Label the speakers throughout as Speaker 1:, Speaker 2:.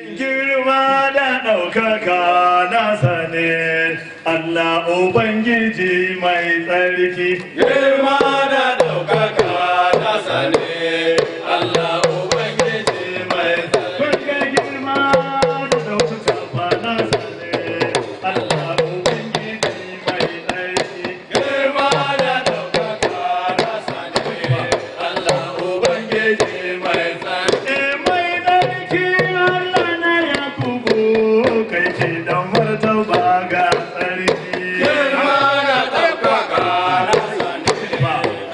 Speaker 1: Girma da ɗaukaka nasa ne, Allah Ubangiji mai tsarki.
Speaker 2: Girma da ɗaukaka nasa ne, Allah Ubangiji mai tsarki.
Speaker 1: Girma da ɗaukaka nasa ne, Allah Ubangiji mai tsarki.
Speaker 2: Girma da ɗaukaka nasa ne, Allah Ubangiji mai tsarki.
Speaker 1: Mai tsarki Allah na Yakubu, kai ce don martaba ga tsarki.
Speaker 2: Girma da ɗaukaka nasa ne,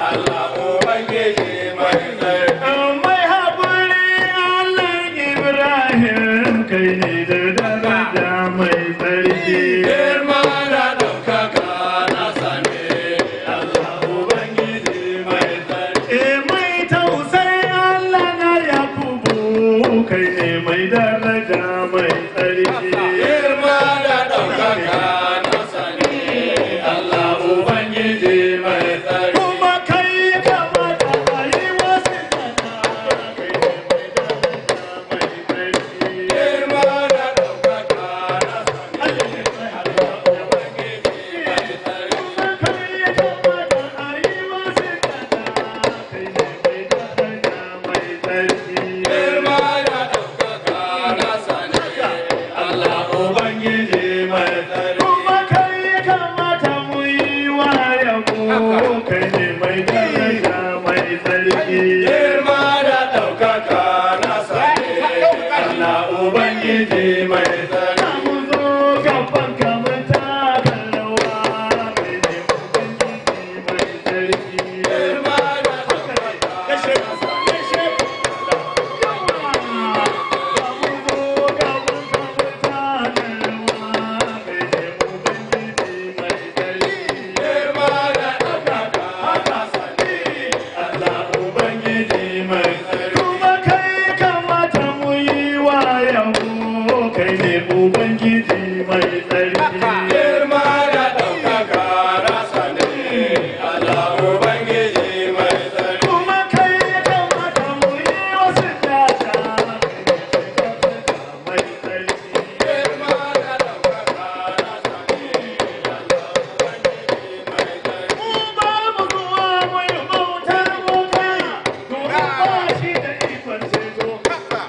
Speaker 2: Allah Ubangiji mai tsarki.
Speaker 1: Mai haƙuri Allah Ibrahim, kai ne da daraja mai tsarki.
Speaker 2: Girma da ɗaukaka nasa ne, Allah Ubangiji mai tsarki.
Speaker 1: Mai tausayi Allah na Yakubu, kai ne mai daraja mai tsarki.
Speaker 2: Girma da ɗaukaka nasa ne, Allah Ubangiji mai tsarki.
Speaker 1: Kuma kai ya kamata a yi wasu sana, kai ne mai daraja mai tsarki.
Speaker 2: Girma da ɗaukaka nasa ne, Allah Ubangiji mai tsarki.
Speaker 1: Kuma kai ya kamata a yi wasu sana, kai ne mai daraja mai tsarki.
Speaker 2: Girma da ɗaukaka nasa ne, Allah Ubangiji mai tsarki.
Speaker 1: Kuma kai ya kamata mu yi wa yabo, kai ne mai daraja mai tsarki.
Speaker 2: Girma da ɗaukaka nasa ne, Allah Ubangiji mai tsarki.
Speaker 1: Za mu zo gaban ka mu taka rawa, kai ne Ubangiji mai tsarki.
Speaker 2: Girma da ɗaukaka nasa ne,
Speaker 1: Za mu zo gaban ka mu taka rawa, kai ne Ubangiji mai tsarki.
Speaker 2: girma da ɗaukaka nasa ne, Allah Ubangiji mai tsarki.
Speaker 1: Kuma kai ya kamata mu yi wa yabo, kai ne Ubangiji mai tsarki.
Speaker 2: Girma da ɗaukaka nasa ne, Allah Ubangiji mai tsarki.
Speaker 1: Kuma kai ya kamata mu yi wasu tata, kai ne mai tsarki.
Speaker 2: Girma da ɗaukaka nasa ne, Allah Ubangiji mai tsarki.
Speaker 1: Mu ba mu zuwa mu yi bautar boka, domin ba shi da ikon ceto.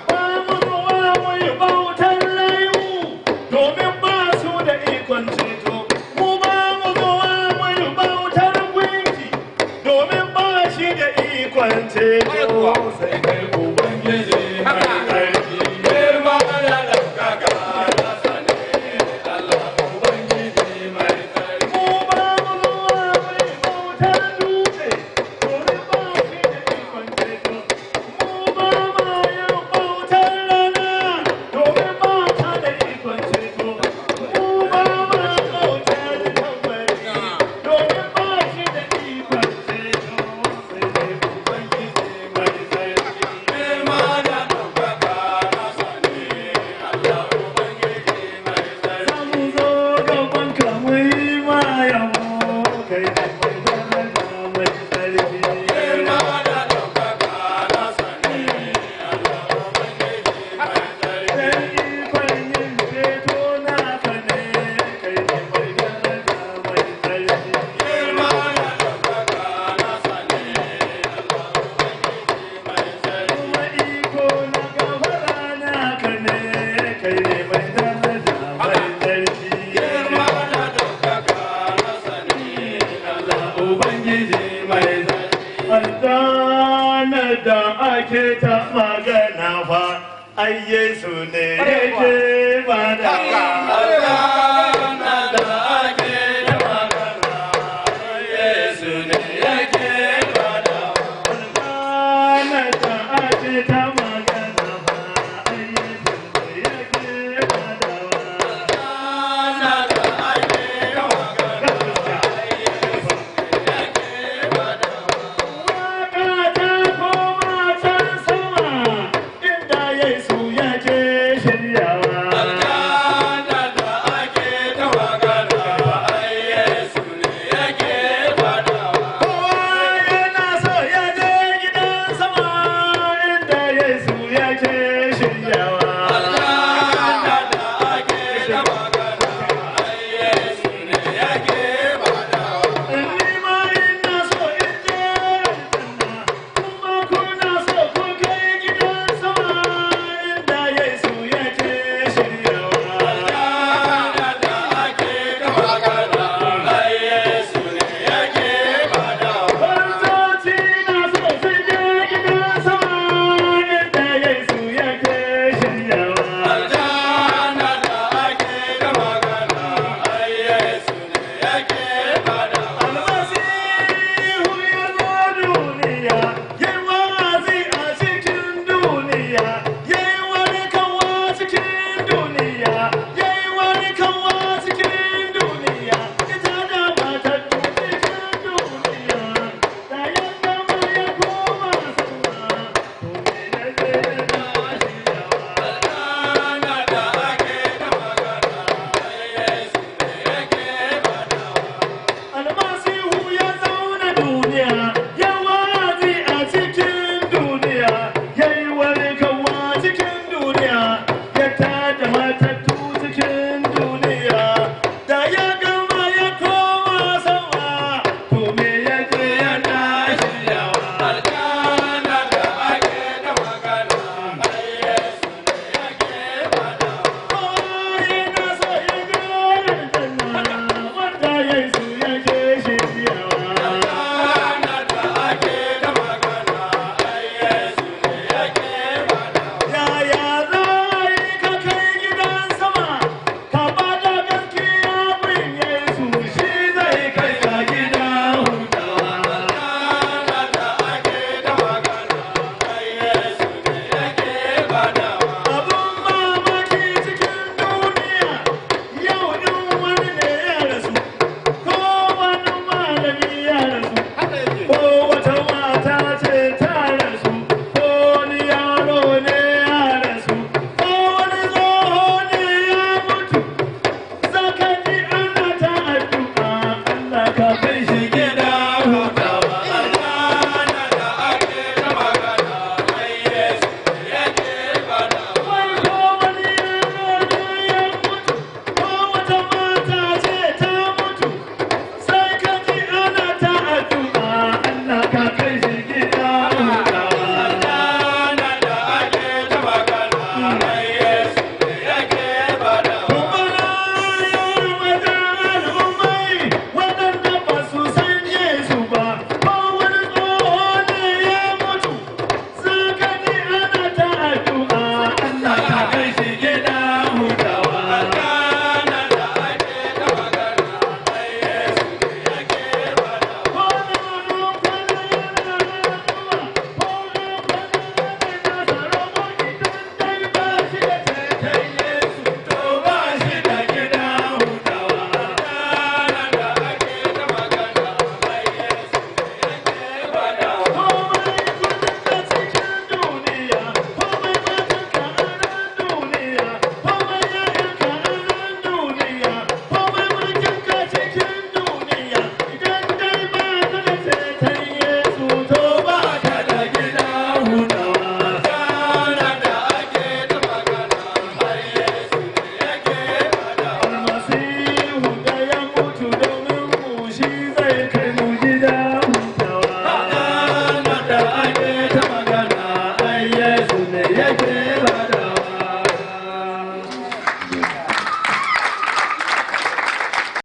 Speaker 1: Ba mu zuwa mu yi bautar layu, domin ba su da ikon ceto. Mu ba mu zuwa mu yi bautar gunki, domin ba shi da ikon ceto. Sai kai Ubangiji mai tsarki.
Speaker 2: Girma da ɗaukaka nasa ne, Allah Ubangiji mai tsarki.
Speaker 1: Mu ba mu zuwa mu yi bautar dutse, domin ba shi da ikon ceto. Mu ba ma yin bautar rana, domin ba ta da ikon ceto. Mu ba ma bautar tambari, domin ba shi da ikon ceto. Sai dai Ubangiji mai tsarki.
Speaker 2: Girma da ɗaukaka nasa ne, Allah Ubangiji mai tsarki.
Speaker 1: Za mu zo gaban ka mu yi ma yabo, kai ne mai daraja mai tsarki.
Speaker 2: Girma da ɗaukaka nasa ne, Allah Ubangiji mai tsarki.
Speaker 1: Sai ikon yin ceto naka ne, kai ne mai daraja mai tsarki.
Speaker 2: Girma da ɗaukaka nasa ne, Allah Ubangiji mai tsarki.
Speaker 1: Kuma iko na gabara naka ne, kai ne mai daraja mai tsarki.
Speaker 2: Girma da ɗaukaka nasa ne, Allah Ubangiji mai tsarki.
Speaker 1: Alzana da ake ta magana fa, ai Yesu ne yake bada.
Speaker 2: Alƙana da ake da magana, Yesu ne yake badawa.
Speaker 1: Alzana da ake ta magana fa, ai Yesu ne yake badawa.
Speaker 2: Alƙana da ake da magana, Yesu ne yake badawa.
Speaker 1: Waka ta koma can sama, inda Yesu yake shirya